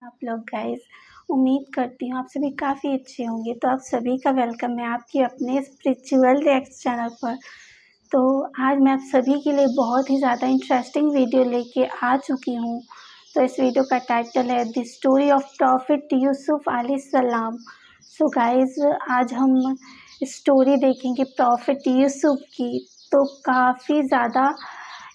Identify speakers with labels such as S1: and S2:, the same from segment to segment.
S1: आप लोग गाइस, उम्मीद करती हूँ आप सभी काफ़ी अच्छे होंगे। तो आप सभी का वेलकम है आपके अपने स्पिरिचुअल रिएक्ट्स चैनल पर। तो आज मैं आप सभी के लिए बहुत ही ज़्यादा इंटरेस्टिंग वीडियो लेके आ चुकी हूँ। तो इस वीडियो का टाइटल है the story of prophet Yusuf अलैहिस्सलाम। सो गाइस, आज हम स्टोरी देखेंगे प्रॉफिट यूसुफ की। तो काफ़ी ज़्यादा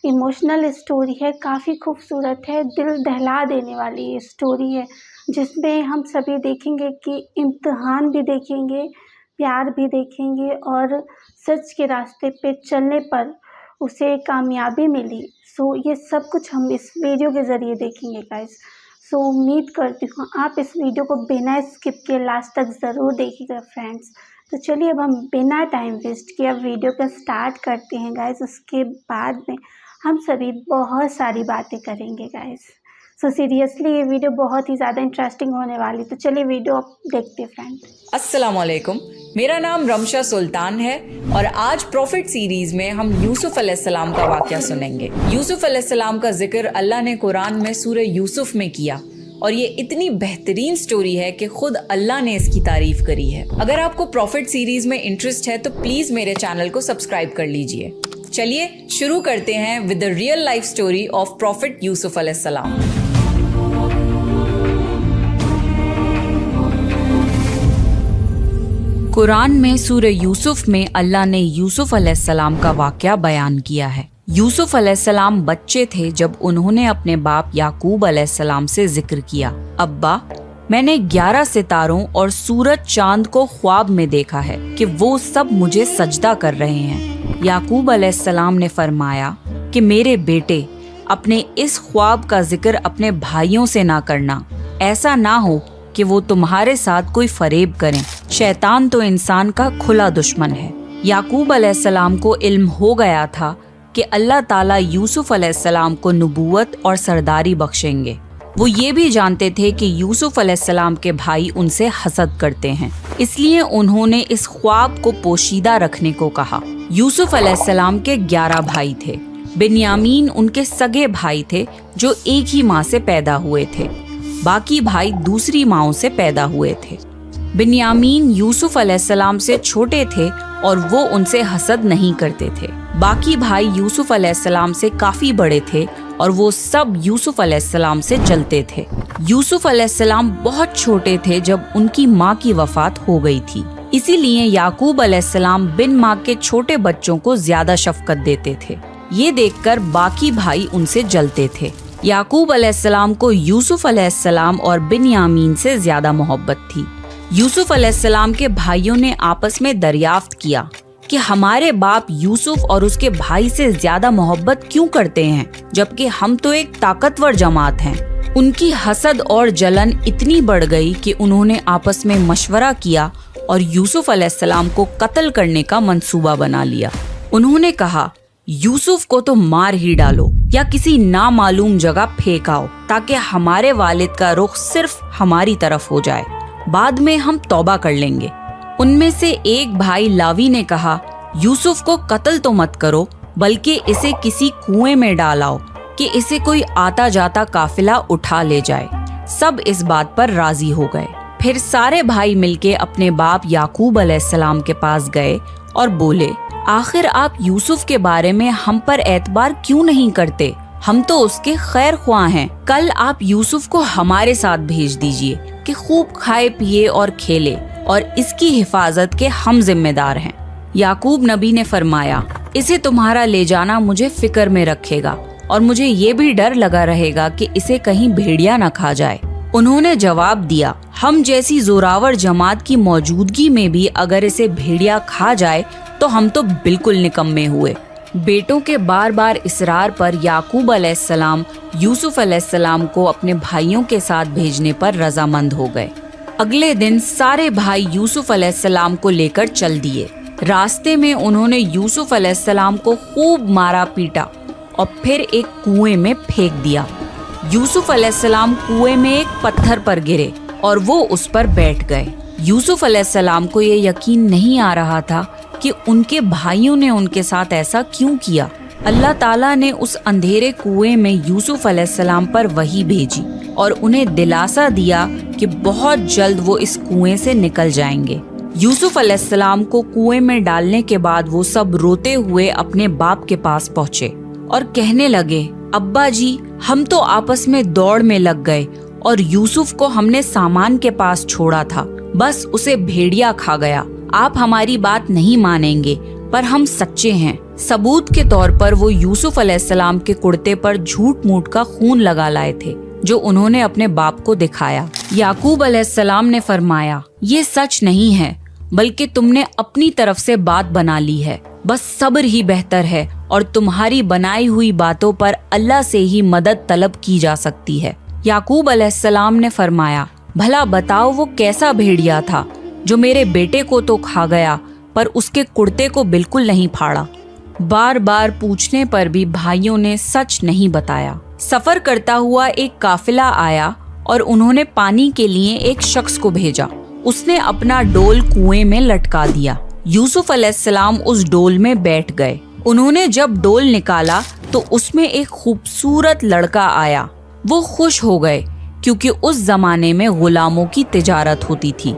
S1: इमोशनल स्टोरी है, काफ़ी खूबसूरत है, दिल दहला देने वाली स्टोरी है, जिसमें हम सभी देखेंगे कि इम्तिहान भी देखेंगे, प्यार भी देखेंगे और सच के रास्ते पे चलने पर उसे कामयाबी मिली। सो ये सब कुछ हम इस वीडियो के ज़रिए देखेंगे गाइस। सो उम्मीद करती हूँ आप इस वीडियो को बिना स्किप किए लास्ट तक ज़रूर देखिएगा फ्रेंड्स। तो चलिए अब हम बिना टाइम वेस्ट किए अब वीडियो को स्टार्ट करते हैं गाइस। उसके बाद में हम सभी बहुत सारी बातें करेंगे गाइस। सो सीरियसली ये वीडियो बहुत ही ज़्यादा इंटरेस्टिंग होने वाली। तो चलिए वीडियो आप देखते हैं फ्रेंड्स।
S2: अस्सलामुअलैकुम, मेरा नाम रमशा सुल्तान है और आज प्रॉफिट सीरीज में हम यूसुफ अलैहिस्सलाम का वाक़या सुनेंगे। यूसुफ अलैहिस्सलाम का जिक्र अल्लाह ने कुरान में सूरह यूसुफ में किया और ये इतनी बेहतरीन स्टोरी है कि खुद अल्लाह ने इसकी तारीफ करी है। अगर आपको प्रॉफिट सीरीज में इंटरेस्ट है तो प्लीज मेरे चैनल को सब्सक्राइब कर लीजिए। चलिए शुरू करते हैं with the real life story of prophet Yusuf अलैहिस्सलाम। कुरान में सूरह यूसुफ में अल्लाह ने यूसुफ अलैहिस्सलाम का वाक़या बयान किया है। यूसुफ अलैहिस्सलाम बच्चे थे जब उन्होंने अपने बाप याकूब अलैहिस्सलाम से जिक्र किया, अब्बा मैंने 11 सितारों और सूरज चांद को ख्वाब में देखा है कि वो सब मुझे सजदा कर रहे हैं। याकूब अलैहिस्सलाम ने फरमाया कि मेरे बेटे, अपने इस ख्वाब का जिक्र अपने भाइयों से ना करना, ऐसा ना हो कि वो तुम्हारे साथ कोई फरेब करें। शैतान तो इंसान का खुला दुश्मन है। याकूब अलैहिस्सलाम को इल्म हो गया था कि अल्लाह ताला यूसुफ अलैहिस्सलाम को नबूवत और सरदारी बख्शेंगे। वो ये भी जानते थे कि यूसुफ अलैहिस्सलाम के भाई उनसे हसद करते हैं, इसलिए उन्होंने इस ख्वाब को पोशीदा रखने को कहा। यूसुफ अलैहिस्सलाम के 11 भाई थे। बिन्यामीन उनके सगे भाई थे जो एक ही माँ से पैदा हुए थे, बाकी भाई दूसरी माँओं से पैदा हुए थे। बिन्यामीन यूसुफ अलैहिस्सलाम से छोटे थे और वो उनसे हसद नहीं करते थे। बाकी भाई यूसुफ अलैहिस्सलाम से काफी बड़े थे और वो सब यूसुफ अलैहिस्सलाम से जलते थे। यूसुफ अलैहिस्सलाम बहुत छोटे थे जब उनकी माँ की वफात हो गई थी, इसीलिए याकूब अलैहिस्सलाम बिन माँ के छोटे बच्चों को ज्यादा शफकत देते थे। ये देखकर बाकी भाई उनसे जलते थे। याकूब अलैहिस्सलाम को यूसुफ अलैहिस्सलाम और बिन्यामीन से ज्यादा मोहब्बत थी। यूसुफ अलैहिस्सलाम के भाइयों ने आपस में दरियाफ्त किया कि हमारे बाप यूसुफ और उसके भाई से ज्यादा मोहब्बत क्यों करते हैं, जबकि हम तो एक ताकतवर जमात हैं। उनकी हसद और जलन इतनी बढ़ गई कि उन्होंने आपस में मशवरा किया और यूसुफ अलैहिस्सलाम को कत्ल करने का मंसूबा बना लिया। उन्होंने कहा, यूसुफ को तो मार ही डालो या किसी नामालूम जगह फेंक आओ ताकि हमारे वालिद का रुख सिर्फ हमारी तरफ हो जाए, बाद में हम तौबा कर लेंगे। उनमें से एक भाई लावी ने कहा, यूसुफ को कत्ल तो मत करो, बल्कि इसे किसी कुएं में डालाओ कि इसे कोई आता जाता काफिला उठा ले जाए। सब इस बात पर राजी हो गए। फिर सारे भाई मिलके अपने बाप याकूब अलैहिस्सलाम के पास गए और बोले, आखिर आप यूसुफ के बारे में हम पर एतबार क्यों नहीं करते? हम तो उसके खैर ख्वाह हैं। कल आप यूसुफ को हमारे साथ भेज दीजिए कि खूब खाए पिए और खेले, और इसकी हिफाजत के हम जिम्मेदार हैं। याकूब नबी ने फरमाया, इसे तुम्हारा ले जाना मुझे फिक्र में रखेगा और मुझे ये भी डर लगा रहेगा कि इसे कहीं भेड़िया न खा जाए। उन्होंने जवाब दिया, हम जैसी जोरावर जमात की मौजूदगी में भी अगर इसे भेड़िया खा जाए तो हम तो बिल्कुल निकम्मे हुए। बेटों के बार बार इसरार पर याकूब अलैहिस्सलाम यूसुफ अलैहिस्सलाम को अपने भाइयों के साथ भेजने पर रजामंद हो गए। अगले दिन सारे भाई यूसुफ अलैहिस्सलाम को लेकर चल दिए। रास्ते में उन्होंने यूसुफ अलैहिस्सलाम को खूब मारा पीटा और फिर एक कुएं में फेंक दिया। यूसुफ अलैहिस्सलाम कुएं में एक पत्थर पर गिरे और वो उस पर बैठ गए। यूसुफ अलैहिस्सलाम को ये यकीन नहीं आ रहा था कि उनके भाइयों ने उनके साथ ऐसा क्यों किया। اللہ تعالیٰ نے اس اندھیرے کنویں میں یوسف علیہ السلام پر وحی بھیجی اور انہیں دلاسا دیا کہ بہت جلد وہ اس کنویں سے نکل جائیں گے۔ یوسف علیہ السلام کو کنویں میں ڈالنے کے بعد وہ سب روتے ہوئے اپنے باپ کے پاس پہنچے اور کہنے لگے، ابا جی، ہم تو آپس میں دوڑ میں لگ گئے اور یوسف کو ہم نے سامان کے پاس چھوڑا تھا، بس اسے بھیڑیا کھا گیا۔ آپ ہماری بات نہیں مانیں گے پر ہم سچے ہیں۔ ثبوت کے طور پر وہ یوسف علیہ السلام کے کرتے پر جھوٹ موٹ کا خون لگا لائے تھے جو انہوں نے اپنے باپ کو دکھایا۔ یعقوب علیہ السلام نے فرمایا، یہ سچ نہیں ہے بلکہ تم نے اپنی طرف سے بات بنا لی ہے، بس صبر ہی بہتر ہے اور تمہاری بنائی ہوئی باتوں پر اللہ سے ہی مدد طلب کی جا سکتی ہے۔ یعقوب علیہ السلام نے فرمایا، بھلا بتاؤ وہ کیسا بھیڑیا تھا جو میرے بیٹے کو تو کھا گیا پر اس کے کرتے کو بالکل نہیں پھاڑا۔ بار بار پوچھنے پر بھی بھائیوں نے سچ نہیں بتایا۔ سفر کرتا ہوا ایک قافلہ آیا اور انہوں نے پانی کے لیے ایک شخص کو بھیجا۔ اس نے اپنا ڈول کنویں میں لٹکا دیا۔ یوسف علیہ السلام اس ڈول میں بیٹھ گئے۔ انہوں نے جب ڈول نکالا تو اس میں ایک خوبصورت لڑکا آیا۔ وہ خوش ہو گئے کیونکہ اس زمانے میں غلاموں کی تجارت ہوتی تھی۔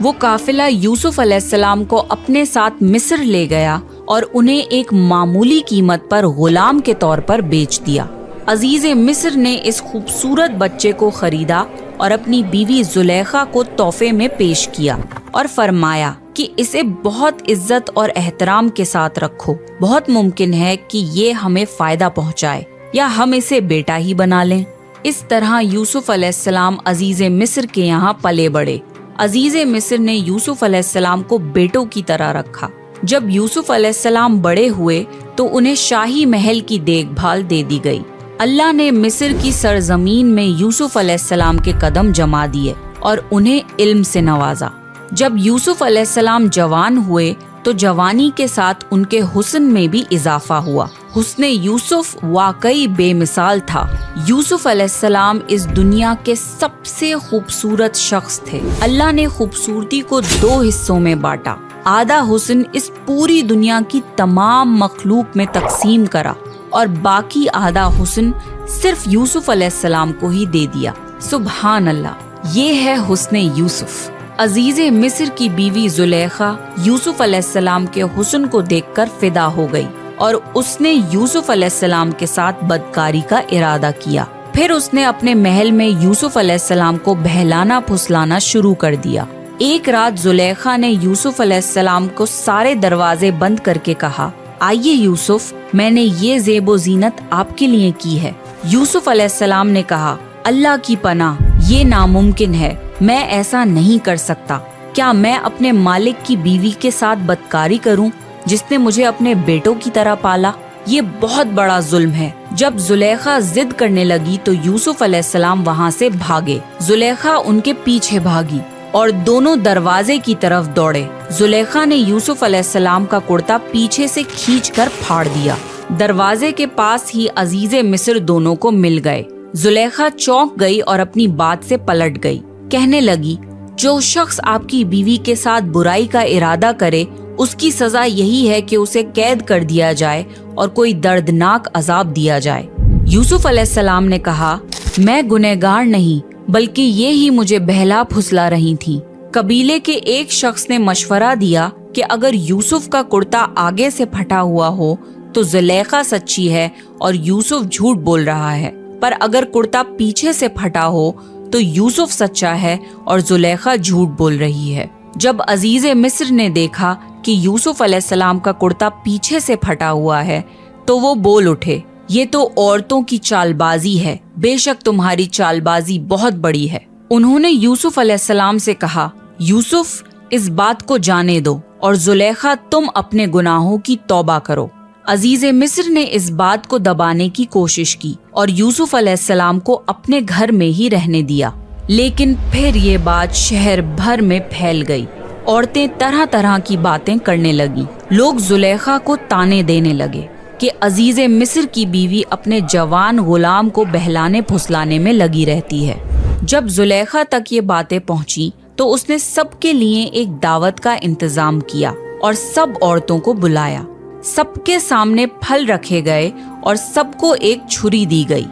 S2: وہ قافلہ یوسف علیہ السلام کو اپنے ساتھ مصر لے گیا اور انہیں ایک معمولی قیمت پر غلام کے طور پر بیچ دیا۔ عزیز مصر نے اس خوبصورت بچے کو خریدا اور اپنی بیوی زلیخا کو تحفے میں پیش کیا اور فرمایا کہ اسے بہت عزت اور احترام کے ساتھ رکھو، بہت ممکن ہے کہ یہ ہمیں فائدہ پہنچائے یا ہم اسے بیٹا ہی بنا لیں۔ اس طرح یوسف علیہ السلام عزیز مصر کے یہاں پلے بڑھے۔ عزیز مصر نے یوسف علیہ السلام کو بیٹوں کی طرح رکھا۔ جب یوسف علیہ السلام بڑے ہوئے تو انہیں شاہی محل کی دیکھ بھال دے دی گئی۔ اللہ نے مصر کی سرزمین میں یوسف علیہ السلام کے قدم جما دیے اور انہیں علم سے نوازا۔ جب یوسف علیہ السلام جوان ہوئے تو جوانی کے ساتھ ان کے حسن میں بھی اضافہ ہوا۔ حسن یوسف واقعی بے مثال تھا۔ یوسف علیہ السلام اس دنیا کے سب سے خوبصورت شخص تھے۔ اللہ نے خوبصورتی کو دو حصوں میں بانٹا۔ آدھا حسن اس پوری دنیا کی تمام مخلوق میں تقسیم کرا اور باقی آدھا حسن صرف یوسف علیہ السلام کو ہی دے دیا۔ سبحان اللہ، یہ ہے حسن یوسف۔ عزیز مصر کی بیوی زلیخا یوسف علیہ السلام کے حسن کو دیکھ کر فدا ہو گئی اور اس نے یوسف علیہ السلام کے ساتھ بدکاری کا ارادہ کیا۔ پھر اس نے اپنے محل میں یوسف علیہ السلام کو بہلانا پھسلانا شروع کر دیا۔ ایک رات زلیخا نے یوسف علیہ السلام کو سارے دروازے بند کر کے کہا، آئیے یوسف، میں نے یہ زیب و زینت آپ کے لیے کی ہے۔ یوسف علیہ السلام نے کہا، اللہ کی پناہ، یہ ناممکن ہے، میں ایسا نہیں کر سکتا۔ کیا میں اپنے مالک کی بیوی کے ساتھ بدکاری کروں جس نے مجھے اپنے بیٹوں کی طرح پالا؟ یہ بہت بڑا ظلم ہے۔ جب زلیخا ضد کرنے لگی تو یوسف علیہ السلام وہاں سے بھاگے۔ زلیخا ان کے پیچھے بھاگی اور دونوں دروازے کی طرف دوڑے۔ زلیخا نے یوسف علیہ السلام کا کرتا پیچھے سے کھینچ کر پھاڑ دیا۔ دروازے کے پاس ہی عزیز مصر دونوں کو مل گئے۔ زلیخا چونک گئی اور اپنی بات سے پلٹ گئی۔ کہنے لگی، جو شخص آپ کی بیوی کے ساتھ برائی کا ارادہ کرے اس کی سزا یہی ہے کہ اسے قید کر دیا جائے اور کوئی دردناک عذاب دیا جائے۔ یوسف علیہ السلام نے کہا، میں گنہگار نہیں بلکہ یہ ہی مجھے بہلا پھسلا رہی تھی۔ قبیلے کے ایک شخص نے مشورہ دیا کہ اگر یوسف کا کرتا آگے سے پھٹا ہوا ہو تو زلیخا سچی ہے اور یوسف جھوٹ بول رہا ہے، پر اگر کرتا پیچھے سے پھٹا ہو تو یوسف سچا ہے اور زلیخا جھوٹ بول رہی ہے۔ جب عزیز مصر نے دیکھا کہ یوسف علیہ السلام کا کرتا پیچھے سے پھٹا ہوا ہے تو وہ بول اٹھے، یہ تو عورتوں کی چال بازی ہے، بے شک تمہاری چال بازی بہت بڑی ہے۔ انہوں نے یوسف علیہ السلام سے کہا، یوسف، اس بات کو جانے دو اور زلیخا تم اپنے گناہوں کی توبہ کرو۔ عزیز مصر نے اس بات کو دبانے کی کوشش کی اور یوسف علیہ السلام کو اپنے گھر میں ہی رہنے دیا، لیکن پھر یہ بات شہر بھر میں پھیل گئی۔ عورتیں طرح طرح کی باتیں کرنے لگیں۔ لوگ زلیخا کو تانے دینے لگے کہ عزیز مصر کی بیوی اپنے جوان غلام کو بہلانے پھسلانے میں لگی رہتی ہے۔ جب زلیخا تک یہ باتیں پہنچی تو اس نے سب کے لیے ایک دعوت کا انتظام کیا اور سب عورتوں کو بلایا۔ सबके सामने फल रखे गए और सबको एक छुरी दी गई।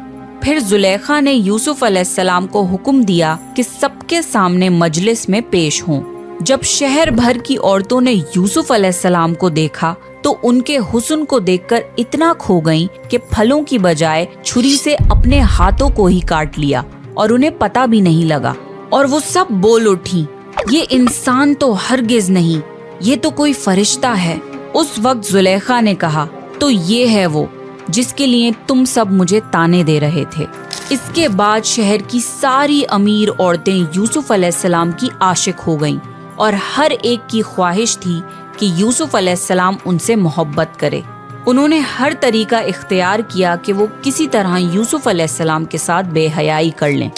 S2: फिर जुलेखा ने यूसुफ अलैहिस्सलाम को हुक्म दिया कि सबके सामने मजलिस में पेश हों। जब शहर भर की औरतों ने यूसुफ अलैहिस्सलाम को देखा तो उनके हुस्न को देखकर इतना खो गईं कि फलों की बजाय छुरी से अपने हाथों को ही काट लिया और उन्हें पता भी नहीं लगा। और वो सब बोल उठी, ये इंसान तो हरगिज नहीं, ये तो कोई फरिश्ता है। उस वक्त जुलेखा ने कहा, तो ये है वो जिसके लिए तुम सब मुझे ताने दे रहे थे। इसके बाद शहर की सारी अमीर औरतें यूसुफ अलैहिस्सलाम की आशिक हो गईं और हर एक की ख्वाहिश थी कि यूसुफ अलैहिस्सलाम उनसे मोहब्बत करे। उन्होंने हर तरीका इख्तियार किया कि वो किसी तरह यूसुफ अलैहिस्सलाम के साथ बेहयाई कर लें।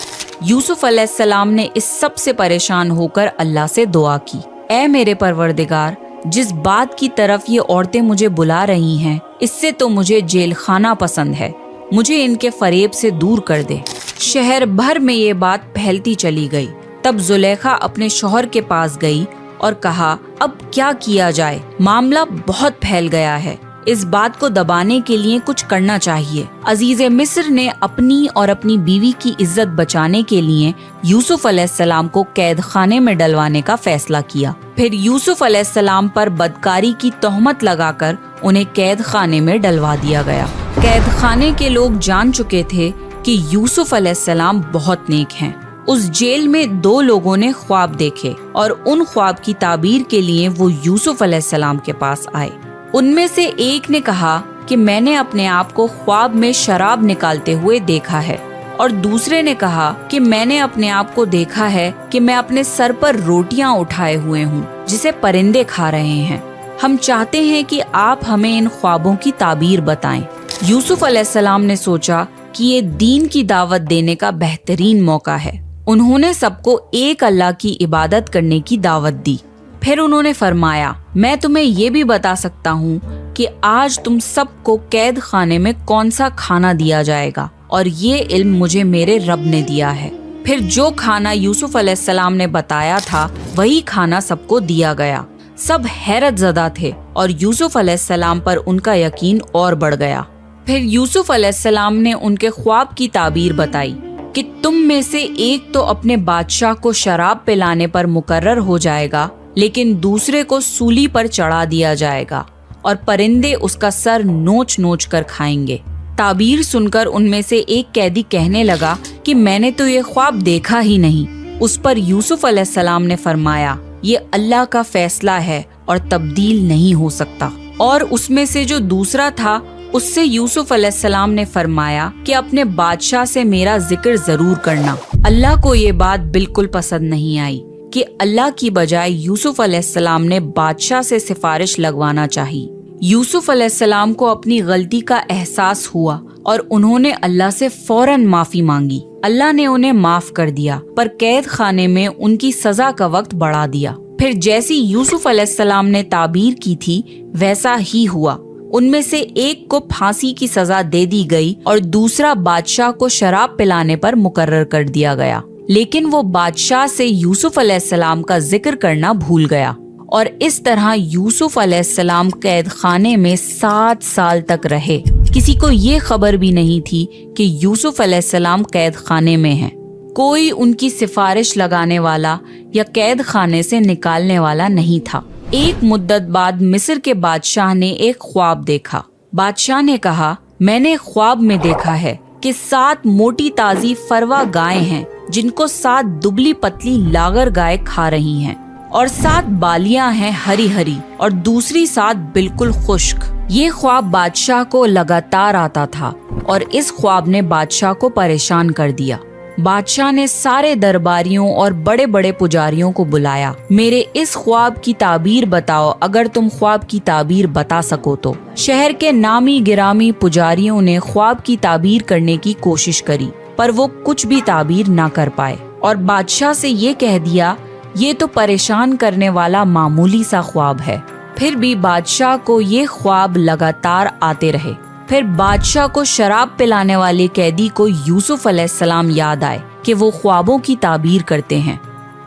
S2: यूसुफ अलैहिस्सलाम ने इस सब से परेशान होकर अल्लाह से दुआ की, ऐ मेरे परवरदिगार, जिस बात की तरफ ये औरतें मुझे बुला रही हैं, इससे तो मुझे जेल खाना पसंद है, मुझे इनके फरेब से दूर कर दे। शहर भर में ये बात फैलती चली गई। तब जुलेखा अपने शौहर के पास गई और कहा, अब क्या किया जाए, मामला बहुत फैल गया है, इस बात को दबाने के लिए कुछ करना चाहिए। अजीज मिस्र ने अपनी और अपनी बीवी की इज्जत बचाने के लिए यूसुफ अलैहिस्सलाम को कैद खाने में डलवाने का फैसला किया। फिर यूसुफ अलैहिस्सलाम पर बदकारी की तोहमत लगाकर उन्हें कैद खाने में डलवा दिया गया। कैद खाने के लोग जान चुके थे कि यूसुफ अलैहिस्सलाम बहुत नेक हैं। उस जेल में 2 लोगों ने ख्वाब देखे और उन ख्वाब की ताबीर के लिए वो यूसुफ अलैहिस्सलाम के पास आए। उनमें से एक ने कहा कि मैंने अपने आप को ख्वाब में शराब निकालते हुए देखा है, और दूसरे ने कहा कि मैंने अपने आप को देखा है कि मैं अपने सर पर रोटियां उठाए हुए हूँ जिसे परिंदे खा रहे हैं। हम चाहते हैं कि आप हमें इन ख्वाबों की ताबीर बताएं। यूसुफ अलैहिस्सलाम ने सोचा कि ये दीन की दावत देने का बेहतरीन मौका है। उन्होंने सबको एक अल्लाह की इबादत करने की दावत दी। फिर उन्होंने फरमाया, मैं तुम्हें ये भी बता सकता हूँ कि आज तुम सबको कैद खाने में कौन सा खाना दिया जाएगा, और ये इल्म मुझे मेरे रब ने दिया है। फिर जो खाना यूसुफ अलैहिस्सलाम ने बताया था वही खाना सबको दिया गया। सब हैरत ज़दा थे और यूसुफ अलैहिस्सलाम पर उनका यकीन और बढ़ गया। फिर यूसुफ अलैहिस्सलाम ने उनके ख्वाब की ताबीर बताई कि तुम में से एक तो अपने बादशाह को शराब पिलाने पर मुकर्रर हो जाएगा, लेकिन दूसरे को सूली पर चढ़ा दिया जाएगा और परिंदे उसका सर नोच नोच कर खाएंगे। ताबीर सुनकर उनमें से एक कैदी कहने लगा कि मैंने तो ये ख्वाब देखा ही नहीं। उस पर यूसुफ अलैहिस्सलाम ने फरमाया, ये अल्लाह का फैसला है और तब्दील नहीं हो सकता। और उसमें से जो दूसरा था उससे यूसुफ अलैहिस्सलाम ने फरमाया कि अपने बादशाह से मेरा जिक्र जरूर करना। अल्लाह को ये बात बिल्कुल पसंद नहीं आई कि अल्लाह की बजाय यूसुफ अलैहिस्सलाम ने बादशाह से सिफारिश लगवाना चाहिए। यूसुफ अलैहिस्सलाम को अपनी गलती का एहसास हुआ और उन्होंने अल्लाह से फौरन माफी मांगी। अल्लाह ने उन्हें माफ कर दिया, पर कैद खाने में उनकी सजा का वक्त बढ़ा दिया। फिर जैसी यूसुफ अलैहिस्सलाम ने ताबीर की थी वैसा ही हुआ। उनमें से एक को फांसी की सजा दे दी गई और दूसरा बादशाह को शराब पिलाने पर मुकर्रर कर दिया गया। लेकिन वो बादशाह से यूसुफ अलैहिस्सलाम का जिक्र करना भूल गया और इस तरह यूसुफ अलैहिस्सलाम कैद खाने में 7 साल तक रहे। किसी को ये खबर भी नहीं थी कि यूसुफ अलैहिस्सलाम कैद खाने में हैं। कोई उनकी सिफारिश लगाने वाला या कैद खाने से निकालने वाला नहीं था। एक मुद्दत बाद मिस्र के बादशाह ने एक ख्वाब देखा। बादशाह ने कहा, मैंने ख्वाब में देखा है कि 7 मोटी ताजी फरवा गायें हैं जिनको 7 दुबली पतली लागर गाय खा रही हैं, और 7 बालियां हैं हरी हरी और दूसरी 7 बिल्कुल खुश्क। ये ख्वाब बादशाह को लगातार आता था और इस ख्वाब ने बादशाह को परेशान कर दिया। बादशाह ने सारे दरबारियों और बड़े बड़े पुजारियों को बुलाया। मेरे इस ख्वाब की ताबीर बताओ, अगर तुम ख्वाब की ताबीर बता सको तो। शहर के नामी गिरामी पुजारियों ने ख्वाब की ताबीर करने की कोशिश करी, पर वो कुछ भी ताबीर ना कर पाए और बादशाह से ये कह दिया, ये तो परेशान करने वाला मामूली सा ख्वाब है। फिर भी बादशाह को ये ख्वाब लगातार आते रहे। फिर बादशाह को शराब पिलाने वाले कैदी को यूसुफ अलैहिस्सलाम याद आए कि वो ख्वाबों की ताबीर करते हैं।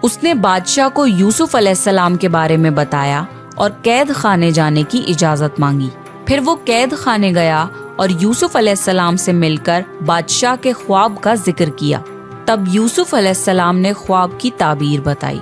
S2: उसने बादशाह को यूसुफ अलैहिस्सलाम के बारे में बताया और कैद खाने जाने की इजाजत मांगी। پھر وہ قید خانے گیا اور یوسف علیہ السلام سے مل کر بادشاہ کے خواب کا ذکر کیا۔ تب یوسف علیہ السلام نے خواب کی تعبیر بتائی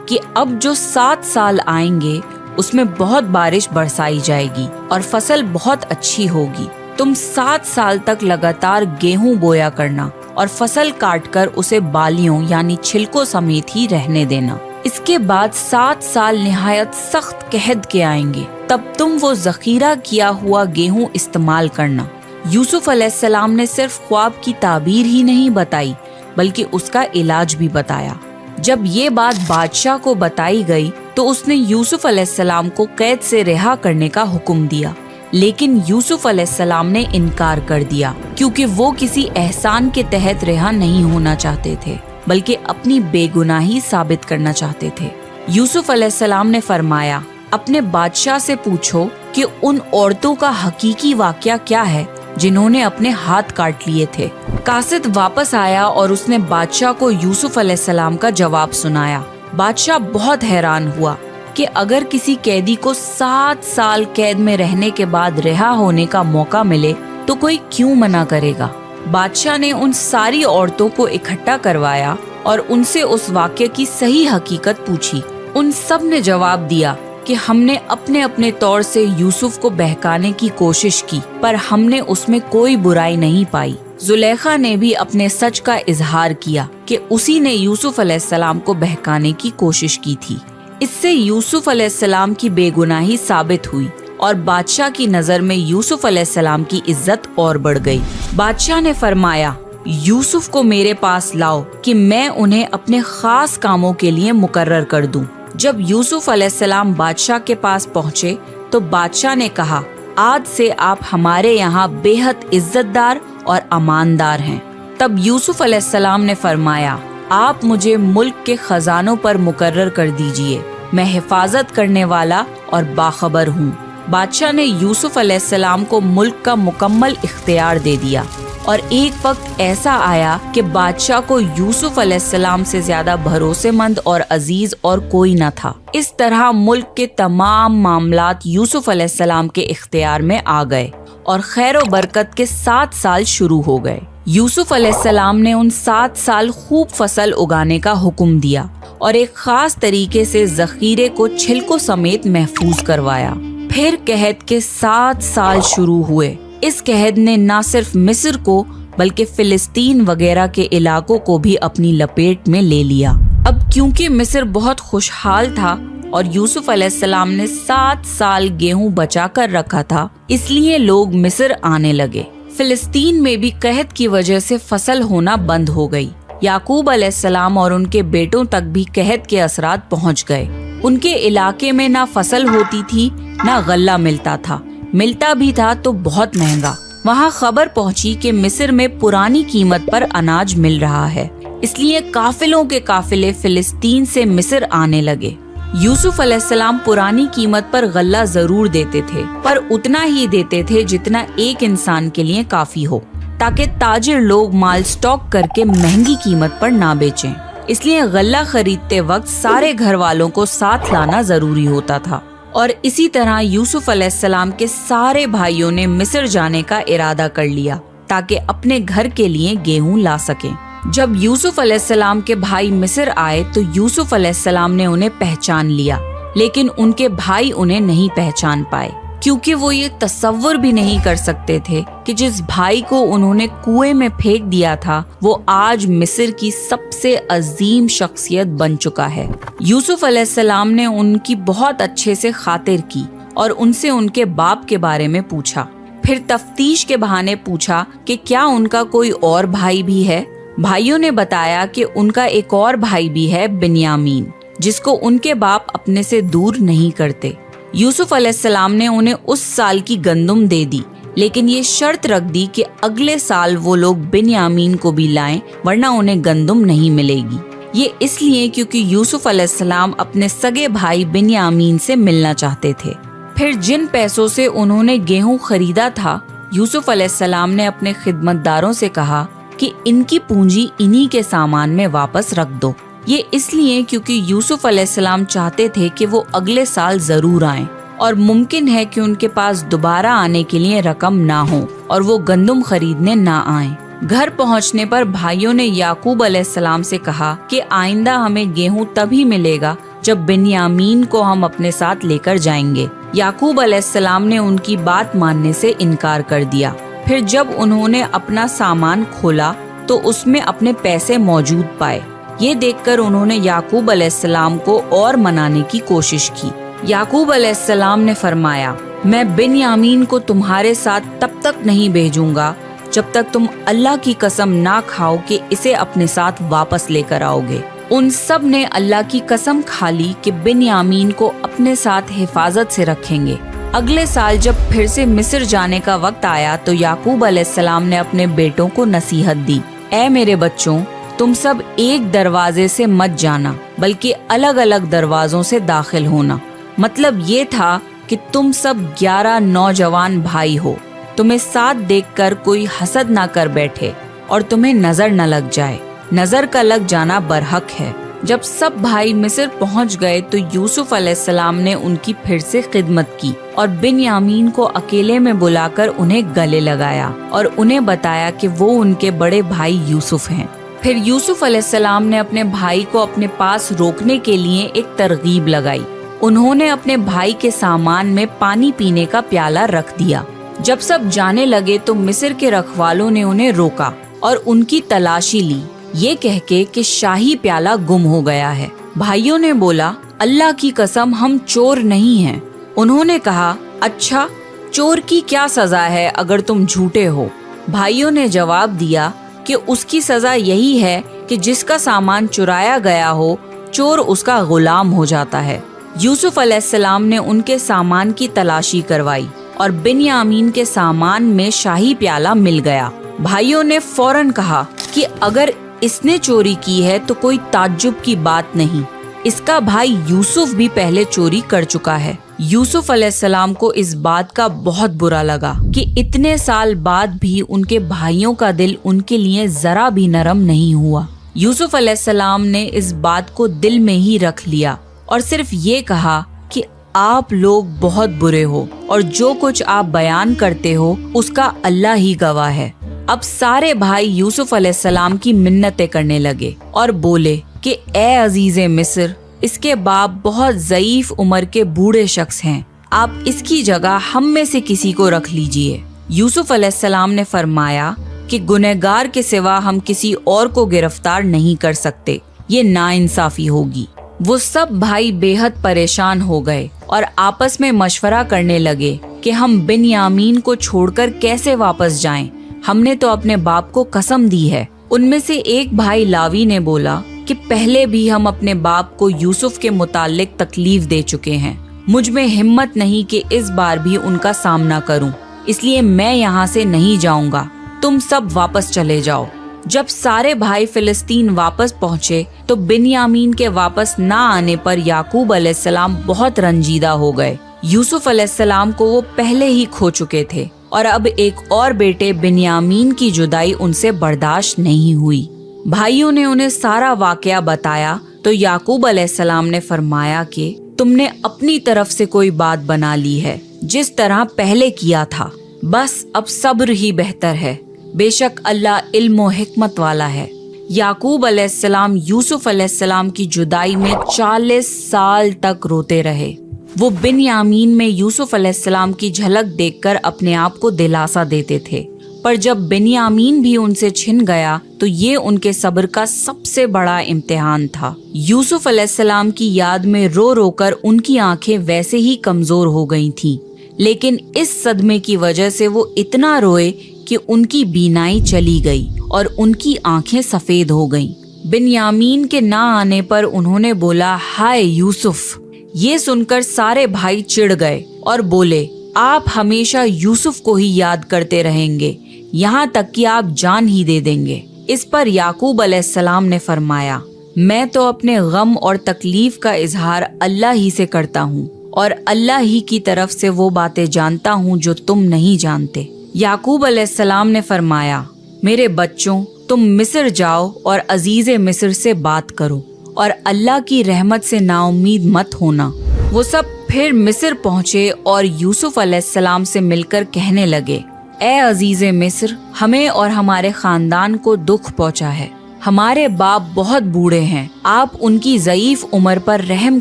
S2: کہ اب جو 7 سال آئیں گے اس میں بہت بارش برسائی جائے گی اور فصل بہت اچھی ہوگی۔ تم 7 سال تک لگاتار گیہوں بویا کرنا اور فصل کاٹ کر اسے بالیوں یعنی چھلکوں سمیت ہی رہنے دینا۔ اس کے بعد 7 سال نہایت سخت قحط کے آئیں گے، تب تم وہ ذخیرہ کیا ہوا گیہوں استعمال کرنا۔ یوسف علیہ السلام نے صرف خواب کی تعبیر ہی نہیں بتائی بلکہ اس کا علاج بھی بتایا۔ جب یہ بات بادشاہ کو بتائی گئی تو اس نے یوسف علیہ السلام کو قید سے رہا کرنے کا حکم دیا، لیکن یوسف علیہ السلام نے انکار کر دیا کیونکہ وہ کسی احسان کے تحت رہا نہیں ہونا چاہتے تھے بلکہ اپنی بے گناہی ثابت کرنا چاہتے تھے۔ یوسف علیہ السلام نے فرمایا، اپنے بادشاہ سے پوچھو کہ ان عورتوں کا حقیقی واقعہ کیا ہے جنہوں نے اپنے ہاتھ کاٹ لیے تھے۔ قاصد واپس آیا اور اس نے بادشاہ کو یوسف علیہ السلام کا جواب سنایا۔ بادشاہ بہت حیران ہوا کہ اگر کسی قیدی کو 7 سال قید میں رہنے کے بعد رہا ہونے کا موقع ملے تو کوئی کیوں منع کرے گا۔ بادشاہ نے ان ساری عورتوں کو اکٹھا کروایا اور ان سے اس واقعے کی صحیح حقیقت پوچھی۔ ان سب نے جواب دیا کہ ہم نے اپنے اپنے طور سے یوسف کو بہکانے کی کوشش کی پر ہم نے اس میں کوئی برائی نہیں پائی۔ زلیخا نے بھی اپنے سچ کا اظہار کیا کہ اسی نے یوسف علیہ السلام کو بہکانے کی کوشش کی تھی۔ اس سے یوسف علیہ السلام کی بے گناہی ثابت ہوئی اور بادشاہ کی نظر میں یوسف علیہ السلام کی عزت اور بڑھ گئی۔ بادشاہ نے فرمایا، یوسف کو میرے پاس لاؤ کہ میں انہیں اپنے خاص کاموں کے لیے مقرر کر دوں۔ جب یوسف علیہ السلام بادشاہ کے پاس پہنچے تو بادشاہ نے کہا، آج سے آپ ہمارے یہاں بے حد عزت دار اور اماندار ہیں۔ تب یوسف علیہ السلام نے فرمایا، آپ مجھے ملک کے خزانوں پر مقرر کر دیجئے، میں حفاظت کرنے والا اور باخبر ہوں۔ بادشاہ نے یوسف علیہ السلام کو ملک کا مکمل اختیار دے دیا اور ایک وقت ایسا آیا کہ بادشاہ کو یوسف علیہ السلام سے زیادہ بھروسے مند اور عزیز اور کوئی نہ تھا۔ اس طرح ملک کے تمام معاملات یوسف علیہ السلام کے اختیار میں آ گئے اور خیر و برکت کے 7 سال شروع ہو گئے۔ یوسف علیہ السلام نے ان 7 سال خوب فصل اگانے کا حکم دیا اور ایک خاص طریقے سے ذخیرے کو چھلکوں سمیت محفوظ کروایا۔ پھر قحط کے 7 سال شروع ہوئے۔ اس قحط نے نہ صرف مصر کو بلکہ فلسطین وغیرہ کے علاقوں کو بھی اپنی لپیٹ میں لے لیا۔ اب کیونکہ مصر بہت خوشحال تھا اور یوسف علیہ السلام نے 7 سال گیہوں بچا کر رکھا تھا، اس لیے لوگ مصر آنے لگے۔ فلسطین میں بھی قحط کی وجہ سے فصل ہونا بند ہو گئی۔ یعقوب علیہ السلام اور ان کے بیٹوں تک بھی قحط کے اثرات پہنچ گئے۔ ان کے علاقے میں نہ فصل ہوتی تھی نہ غلہ ملتا تھا، ملتا بھی تھا تو بہت مہنگا۔ وہاں خبر پہنچی کہ مصر میں پرانی قیمت پر اناج مل رہا ہے، اس لیے قافلوں کے قافلے فلسطین سے مصر آنے لگے۔ یوسف علیہ السلام پرانی قیمت پر غلہ ضرور دیتے تھے پر اتنا ہی دیتے تھے جتنا ایک انسان کے لیے کافی ہو، تاکہ تاجر لوگ مال سٹاک کر کے مہنگی قیمت پر نہ بیچیں۔ اس لیے غلہ خریدتے وقت سارے گھر والوں کو ساتھ لانا ضروری ہوتا تھا، اور اسی طرح یوسف علیہ السلام کے سارے بھائیوں نے مصر جانے کا ارادہ کر لیا تاکہ اپنے گھر کے لیے گیہوں لا سکیں۔ جب یوسف علیہ السلام کے بھائی مصر آئے تو یوسف علیہ السلام نے انہیں پہچان لیا، لیکن ان کے بھائی انہیں نہیں پہچان پائے کیونکہ وہ یہ تصور بھی نہیں کر سکتے تھے کہ جس بھائی کو انہوں نے کنویں میں پھینک دیا تھا وہ آج مصر کی سب سے عظیم شخصیت بن چکا ہے۔ یوسف علیہ السلام نے ان کی بہت اچھے سے خاطر کی اور ان سے ان کے باپ کے بارے میں پوچھا، پھر تفتیش کے بہانے پوچھا کہ کیا ان کا کوئی اور بھائی بھی ہے۔ بھائیوں نے بتایا کہ ان کا ایک اور بھائی بھی ہے، بنیامین، جس کو ان کے باپ اپنے سے دور نہیں کرتے۔ یوسف علیہ السلام نے انہیں اس سال کی گندم دے دی، لیکن یہ شرط رکھ دی کہ اگلے سال وہ لوگ بنیامین کو بھی لائیں ورنہ انہیں گندم نہیں ملے گی۔ یہ اس لیے کیونکہ یوسف علیہ السلام اپنے سگے بھائی بنیامین سے ملنا چاہتے تھے۔ پھر جن پیسوں سے انہوں نے گیہوں خریدا تھا، یوسف علیہ السلام نے اپنے خدمتداروں سے کہا کہ ان کی پونجی انہی کے سامان میں واپس رکھ دو۔ یہ اس لیے کیونکہ یوسف علیہ السلام چاہتے تھے کہ وہ اگلے سال ضرور آئیں और मुमकिन है कि उनके पास दोबारा आने के लिए रकम ना हो और वो गंदम खरीदने ना आए। घर पहुंचने पर भाइयों ने याकूब अलैहिस्सलाम से कहा कि आइंदा हमें गेहूं तभी मिलेगा जब बिन्यामीन को हम अपने साथ लेकर जाएंगे। याकूब अलैहिस्सलाम ने उनकी बात मानने से इनकार कर दिया। फिर जब उन्होंने अपना सामान खोला तो उसमें अपने पैसे मौजूद पाए। ये देखकर उन्होंने याकूब अलैहिस्सलाम को और मनाने की कोशिश की। याकूब अलैहिस्सलाम ने फरमाया, मैं बिन्यामीन को तुम्हारे साथ तब तक नहीं भेजूंगा जब तक तुम अल्लाह की कसम ना खाओ कि इसे अपने साथ वापस लेकर आओगे। उन सब ने अल्लाह की कसम खा ली कि बिन्यामीन को अपने साथ हिफाजत से रखेंगे। अगले साल जब फिर से मिस्र जाने का वक्त आया तो याकूब अलैहिस्सलाम ने अपने बेटों को नसीहत दी, ऐ मेरे बच्चों, तुम सब एक दरवाजे से मत जाना बल्कि अलग अलग दरवाजों से दाखिल होना। मतलब ये था कि तुम सब 11 नौजवान भाई हो, तुम्हें साथ देखकर कोई हसद ना कर बैठे और तुम्हें नजर न लग जाए। नजर का लग जाना बरहक है। जब सब भाई मिस्र पहुंच गए तो यूसुफ अलैहिस्सलाम ने उनकी फिर से खिदमत की और बिन्यामीन को अकेले में बुलाकर उन्हें गले लगाया और उन्हें बताया कि वो उनके बड़े भाई यूसुफ हैं। फिर यूसुफ अलैहिस्सलाम ने अपने भाई को अपने पास रोकने के लिए एक तरगीब लगाई। उन्होंने अपने भाई के सामान में पानी पीने का प्याला रख दिया। जब सब जाने लगे तो मिस्र के रखवालों ने उन्हें रोका और उनकी तलाशी ली, ये कहके कि शाही प्याला गुम हो गया है। भाइयों ने बोला, अल्लाह की कसम हम चोर नहीं हैं। उन्होंने कहा, अच्छा, चोर की क्या सजा है अगर तुम झूठे हो? भाइयों ने जवाब दिया कि उसकी सजा यही है कि जिसका सामान चुराया गया हो, चोर उसका गुलाम हो जाता है। यूसुफ अलैहिस्सलाम ने उनके सामान की तलाशी करवाई और बिन्यामीन के सामान में शाही प्याला मिल गया। भाइयों ने फौरन कहा कि अगर इसने चोरी की है तो कोई ताज्जुब की बात नहीं, इसका भाई यूसुफ भी पहले चोरी कर चुका है। यूसुफ अलैहिस्सलाम को इस बात का बहुत बुरा लगा कि इतने साल बाद भी उनके भाइयों का दिल उनके लिए जरा भी नरम नहीं हुआ। यूसुफ अलैहिस्सलाम ने इस बात को दिल में ही रख लिया और सिर्फ ये कहा कि आप लोग बहुत बुरे हो और जो कुछ आप बयान करते हो उसका अल्लाह ही गवाह है। अब सारे भाई यूसुफ अलैहिस्सलाम की मिन्नतें करने लगे और बोले कि ए अजीज़े मिस्र, इसके बाप बहुत ज़ईफ उम्र के बूढ़े शख्स हैं, आप इसकी जगह हम में से किसी को रख लीजिए। यूसुफ अलैहिस्सलाम ने फरमाया कि गुनहगार के सिवा हम किसी और को गिरफ्तार नहीं कर सकते, ये नाइंसाफी होगी। वो सब भाई बेहद परेशान हो गए और आपस में मशवरा करने लगे कि हम बिन्यामीन को छोड़कर कैसे वापस जाएं। हमने तो अपने बाप को कसम दी है। उनमें से एक भाई लावी ने बोला कि पहले भी हम अपने बाप को यूसुफ के मुतालिक तकलीफ दे चुके हैं, मुझ में हिम्मत नहीं कि इस बार भी उनका सामना करूं, इसलिए मैं यहाँ से नहीं जाऊंगा, तुम सब वापस चले जाओ। जब सारे भाई फिलिस्तीन वापस पहुँचे तो बिन्यामीन के वापस ना आने पर याकूब अलैहिस्सलाम बहुत रंजीदा हो गए। यूसुफ अलैहिस्सलाम को वो पहले ही खो चुके थे और अब एक और बेटे बिन्यामीन की जुदाई उनसे बर्दाश्त नहीं हुई। भाइयों ने उन्हें सारा वाकया बताया तो याकूब अलैहिस्सलाम ने फरमाया कि तुमने अपनी तरफ से कोई बात बना ली है जिस तरह पहले किया था, बस अब सब्र ही बेहतर है, बेशक अल्लाह इल्म और हिकमत वाला है। याकूब अलैहिस्सलाम यूसुफ अलैहिस्सलाम की जुदाई में 40 साल तक रोते रहे। वो बिन्यामीन में यूसुफ अलैहिस्सलाम की झलक देखकर अपने आप को दिलासा देते थे, पर जब बिन्यामीन भी उनसे छिन गया तो ये उनके सब्र का सबसे बड़ा इम्तिहान था। यूसुफ अलैहिस्सलाम की याद में रो रो कर उनकी आंखें वैसे ही कमजोर हो गई थीं, लेकिन इस सदमे की वजह से वो इतना रोए कि उनकी बीनाई चली गई और उनकी आंखें सफेद हो गईं। बिन्यामीन के ना आने पर उन्होंने बोला, हाय यूसुफ। ये सुनकर सारे भाई चिढ़ गए और बोले, आप हमेशा यूसुफ को ही याद करते रहेंगे, यहाँ तक कि आप जान ही दे देंगे। इस पर याकूब अलैहिस्सलाम ने फरमाया, मैं तो अपने गम और तकलीफ का इजहार अल्लाह ही से करता हूँ और अल्लाह ही की तरफ से वो बातें जानता हूँ जो तुम नहीं जानते। याकूब अलैहिस्सलाम ने फरमाया, मेरे बच्चों, तुम मिस्र जाओ और अजीज़े मिस्र से बात करो और अल्लाह की रहमत से नाउम्मीद मत होना। वो सब फिर मिस्र पहुंचे और यूसुफ अलैहिस्सलाम से मिलकर कहने लगे, ए अजीज़े मिस्र, हमें और हमारे खानदान को दुख पहुंचा है। हमारे बाप बहुत बूढ़े हैं, आप उनकी ज़ईफ उम्र पर रहम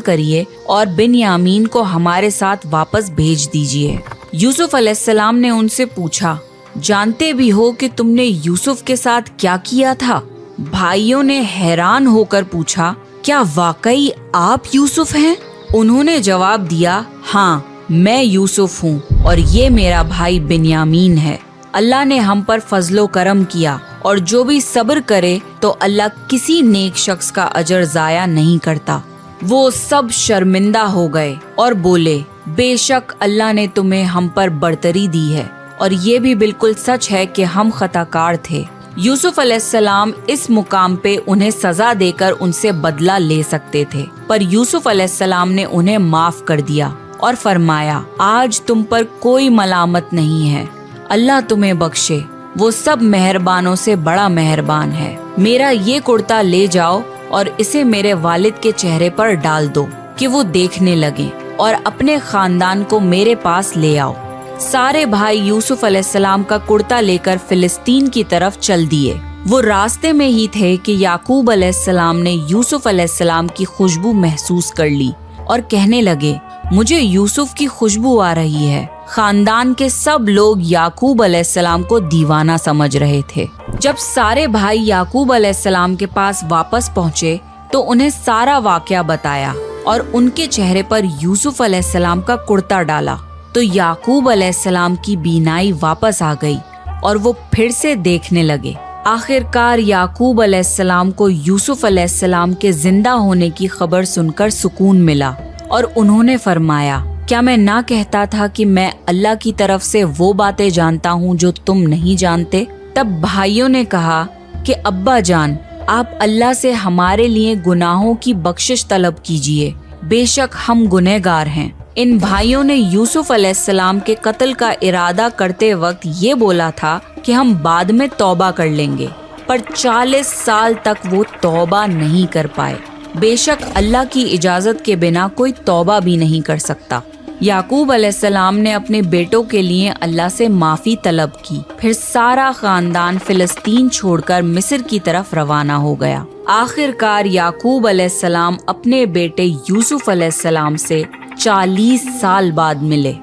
S2: करिए और बिन्यामीन को हमारे साथ वापस भेज दीजिए। यूसुफ अलैहिस्सलाम ने उनसे पूछा, जानते भी हो कि तुमने यूसुफ के साथ क्या किया था? भाइयों ने हैरान होकर पूछा, क्या वाकई आप यूसुफ हैं? उन्होंने जवाब दिया, हाँ, मैं यूसुफ हूँ और ये मेरा भाई बिन्यामीन है। अल्लाह ने हम पर फजलो करम किया और जो भी सब्र करे तो अल्लाह किसी नेक शख्स का अजर जाया नहीं करता। वो सब शर्मिंदा हो गए और बोले, बेशक अल्लाह ने तुम्हें हम पर बरतरी दी है और ये भी बिल्कुल सच है कि हम खताकार थे। यूसुफ अलैहिस्सलाम इस मुकाम पे उन्हें सजा देकर उनसे बदला ले सकते थे, पर यूसुफ अलैहिस्सलाम ने उन्हें माफ कर दिया और फरमाया, आज तुम पर कोई मलामत नहीं है, अल्लाह तुम्हें बख्शे, वो सब मेहरबानों से बड़ा मेहरबान है। मेरा ये कुर्ता ले जाओ और इसे मेरे वालिद के चेहरे पर डाल दो कि वो देखने लगे और अपने खानदान को मेरे पास ले आओ। सारे भाई यूसुफ अलैहिस्सलाम का कुर्ता लेकर फिलिस्तीन की तरफ चल दिए। वो रास्ते में ही थे कि याकूब अलैहिस्सलाम ने यूसुफ अलैहिस्सलाम की खुशबू महसूस कर ली और कहने लगे, मुझे यूसुफ की खुशबू आ रही है। खानदान के सब लोग याकूब अलैहिस्सलाम को दीवाना समझ रहे थे। जब सारे भाई याकूब अलैहिस्सलाम के पास वापस पहुँचे तो उन्हें सारा वाकया बताया और उनके चेहरे पर यूसुफ अलैहिस्सलाम का कुर्ता डाला तो याकूब अलैहिस्सलाम की बीनाई वापस आ गई और वो फिर से देखने लगे। आखिरकार याकूब अलैहिस्सलाम को यूसुफ अलैहिस्सलाम के जिंदा होने की खबर सुनकर सुकून मिला और उन्होंने फरमाया, क्या मैं ना कहता था कि मैं अल्लाह की तरफ से वो बातें जानता हूँ जो तुम नहीं जानते? तब भाइयों ने कहा कि अब्बा जान, आप अल्लाह से हमारे लिए गुनाहों की बख्शिश तलब कीजिए, बेशक हम गुनहगार हैं। इन भाइयों ने यूसुफ अलैहिस्सलाम के कत्ल का इरादा करते वक्त ये बोला था कि हम बाद में तौबा कर लेंगे, पर 40 साल तक वो तौबा नहीं कर पाए। बेशक अल्लाह की इजाजत के बिना कोई तौबा भी नहीं कर सकता। याकूब अलैहिस्सलाम ने अपने बेटों के लिए अल्लाह से माफ़ी तलब की। फिर सारा खानदान फिलिस्तीन छोड़कर मिस्र की तरफ रवाना हो गया। आखिरकार याकूब अलैहिस्सलाम अपने बेटे यूसुफ अलैहिस्सलाम से 40 साल बाद मिले।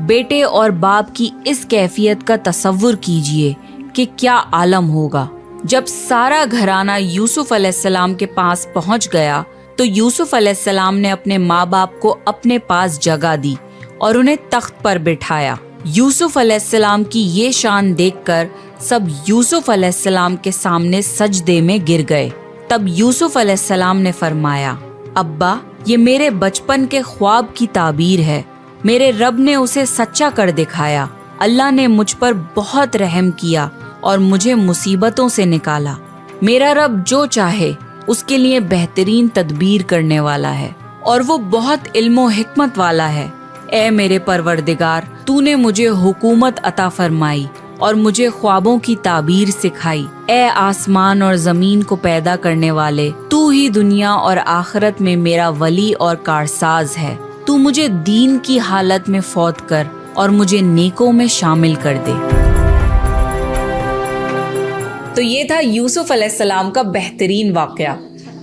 S2: बेटे और बाप की इस कैफियत का तसव्वुर कीजिए कि क्या आलम होगा। जब सारा घराना यूसुफ अलैहिस्सलाम के पास पहुंच गया तो यूसुफ अलैहिस्सलाम ने अपने माँ बाप को अपने पास जगह दी और उन्हें तख्त पर बिठाया। यूसुफ अलैहिस्सलाम की ये शान देखकर सब यूसुफ अलैहिस्सलाम के सामने सजदे में गिर गए। तब यूसुफ अलैहिस्सलाम ने फरमाया, अब्बा, ये मेरे बचपन के ख्वाब की ताबीर है। मेरे रब ने उसे सच्चा कर दिखाया। अल्लाह ने मुझ पर बहुत रहम किया और मुझे मुसीबतों से निकाला। मेरा रब जो चाहे उसके लिए बेहतरीन तदबीर करने वाला है और वो बहुत इल्म व हिकमत वाला है। ए मेरे परवरदिगार, तूने मुझे हुकूमत अता फरमाई और मुझे ख्वाबों की ताबीर सिखाई। ए आसमान और जमीन को पैदा करने वाले, तू ही दुनिया और आखिरत में मेरा वली और कारसाज है। तू मुझे दीन की हालत में फौत कर और मुझे नेकों में शामिल कर दे। तो ये था यूसुफ अलैहिस्सलाम का बेहतरीन वाकया।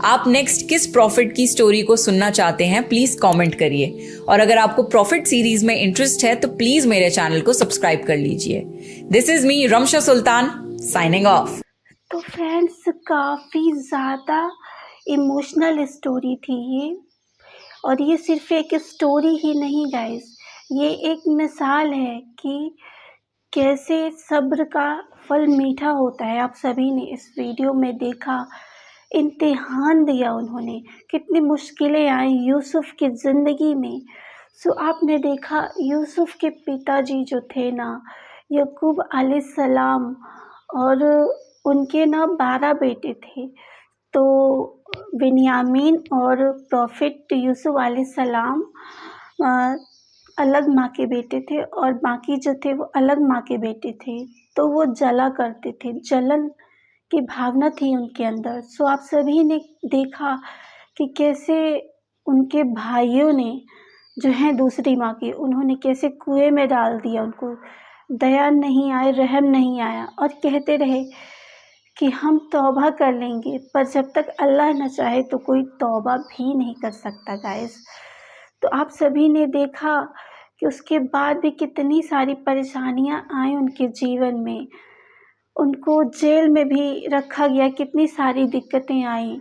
S2: आप नेक्स्ट किस प्रॉफिट की स्टोरी को सुनना चाहते हैं, प्लीज कमेंट करिए। और अगर आपको प्रॉफिट सीरीज में इंटरेस्ट है तो प्लीज मेरे चैनल को सब्सक्राइब कर लीजिए। This is me Ramsha Sultan signing off.
S1: तो फ्रेंड्स, काफ़ी ज़्यादा इमोशनल स्टोरी थी ये, और ये सिर्फ एक स्टोरी ही नहीं गाइस, ये एक मिसाल है कि कैसे सब्र का फल मीठा होता है। आप सभी ने इस वीडियो में देखा, इम्तिहान दिया उन्होंने, कितनी मुश्किलें आई यूसुफ की ज़िंदगी में। सो आपने देखा यूसुफ के पिताजी जो थे ना, याकूब अलैहिस्सलाम, और उनके ना 12 बेटे थे। तो बिन्यामीन और प्रॉफिट यूसुफ अलैहिस्सलाम अलग माँ के बेटे थे और बाकी जो थे वो अलग माँ के बेटे थे। तो वो जला करते थे, जलन की भावना थी उनके अंदर। सो आप सभी ने देखा कि कैसे उनके भाइयों ने جو ہیں دوسری ماں کی، انہوں نے کیسے کنویں میں ڈال دیا، ان کو دیا نہیں آئی، رحم نہیں آیا، اور کہتے رہے کہ ہم توبہ کر لیں گے، پر جب تک اللہ نہ چاہے تو کوئی توبہ بھی نہیں کر سکتا گائز۔ تو آپ سبھی نے دیکھا کہ اس کے بعد بھی کتنی ساری پریشانیاں آئیں ان کے جیون میں، ان کو جیل میں بھی رکھا گیا، کتنی ساری دقتیں آئیں،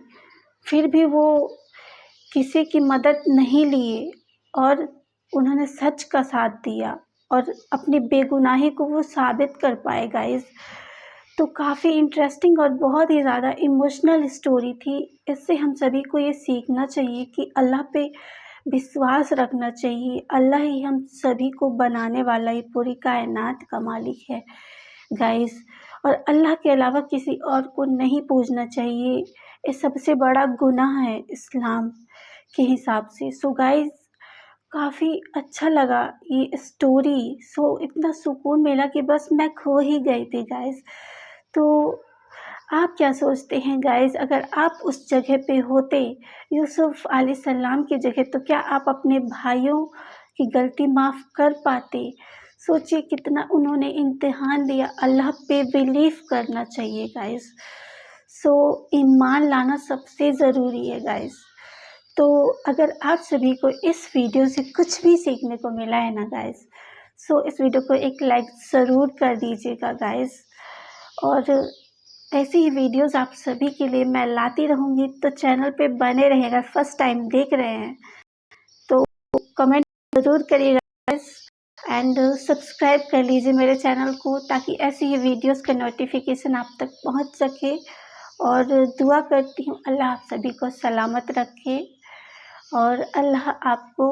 S1: پھر بھی وہ کسی کی مدد نہیں لیے اور انہوں نے سچ کا ساتھ دیا اور اپنی بے گناہی کو وہ ثابت کر پائے گائز۔ تو کافی انٹرسٹنگ اور بہت ہی زیادہ ایموشنل اسٹوری تھی۔ اس سے ہم سبھی کو یہ سیکھنا چاہیے کہ اللہ پہ وشواس رکھنا چاہیے، اللہ ہی ہم سبھی کو بنانے والا، یہ پوری کائنات کا مالک ہے گائز، اور اللہ کے علاوہ کسی اور کو نہیں پوجنا چاہیے۔ یہ سب سے بڑا گناہ ہے اسلام کے حساب سے۔ سو گائز کافی اچھا لگا یہ اسٹوری، سو اتنا سکون ملا کہ بس میں کھو ہی گئی تھی گائز۔ تو آپ کیا سوچتے ہیں گائز، اگر آپ اس جگہ پہ ہوتے یوسف علیہ السلام کی جگہ، تو کیا آپ اپنے بھائیوں کی غلطی معاف کر پاتے؟ سوچئے کتنا انہوں نے امتحان دیا، اللہ پہ بلیف کرنا چاہیے گائز۔ سو ایمان لانا سب سے ضروری ہے گائز۔ تو اگر آپ سبھی کو اس ویڈیو سے کچھ بھی سیکھنے کو ملا ہے نا گائز، سو اس ویڈیو کو ایک لائک ضرور کر دیجیے گا گائز، اور ایسی ہی ویڈیوز آپ سبھی کے لیے میں لاتی رہوں گی، تو چینل پہ بنے رہے گا۔ فرسٹ ٹائم دیکھ رہے ہیں تو کمنٹ ضرور کریے گا گائز، اینڈ سبسکرائب کر لیجیے میرے چینل کو، تاکہ ایسی ہی ویڈیوز کا نوٹیفیکیشن آپ تک پہنچ سکے۔ اور دعا کرتی ہوں اللہ آپ سبھی کو سلامت رکھے اور اللہ آپ کو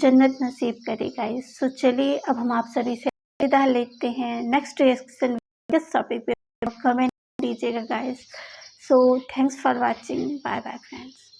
S1: جنت نصیب کرے گائز۔ سو چلیے اب ہم آپ سبھی سے الوداع لیتے ہیں، نیکسٹ ریئیکشن کس ٹاپک پہ کمنٹ دیجیے گا guys. So thanks for watching, bye bye friends.